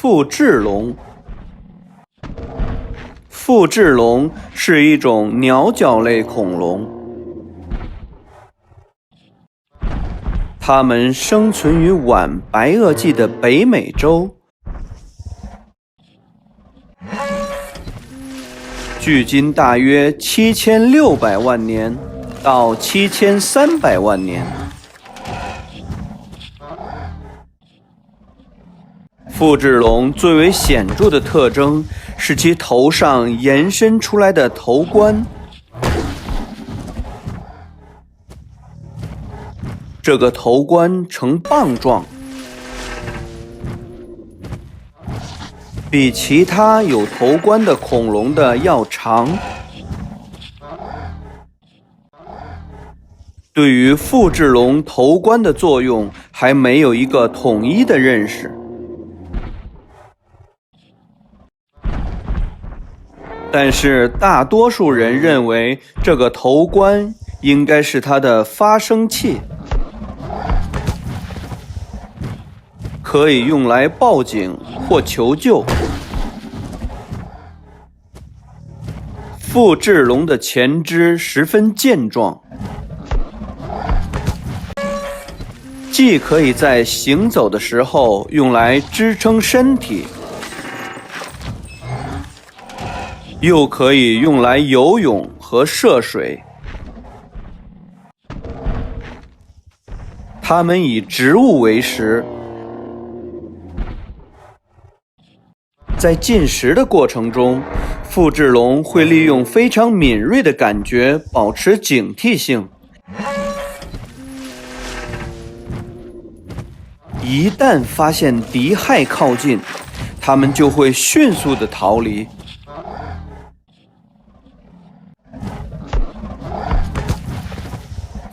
腹雉龙。腹雉龙是一种鸟脚类恐龙，它们生存于晚白垩纪的北美洲，距今大约7600万年到7300万年。腹雉龙最为显著的特征是其头上延伸出来的头冠。这个头冠呈棒状，比其他有头冠的恐龙的要长。对于腹雉龙头冠的作用，还没有一个统一的认识。但是大多数人认为这个头冠应该是它的发声器，可以用来报警或求救。腹雉龙的前肢十分健壮，既可以在行走的时候用来支撑身体，又可以用来游泳和涉水。它们以植物为食，在进食的过程中，腹雉龙会利用非常敏锐的感觉保持警惕性。一旦发现敌害靠近，它们就会迅速地逃离。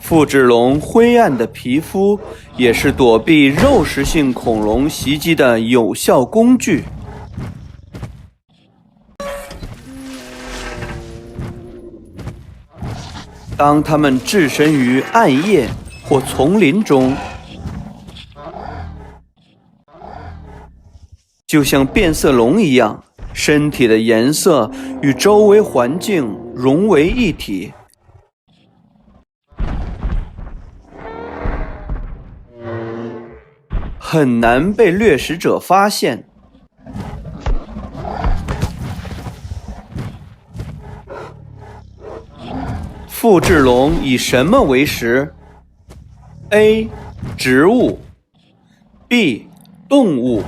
腹雉龙灰暗的皮肤也是躲避肉食性恐龙袭击的有效工具。当它们置身于暗夜或丛林中，就像变色龙一样，身体的颜色与周围环境融为一体。很难被掠食者发现。腹雉龙以什么为食 ？A. 植物 B. 动物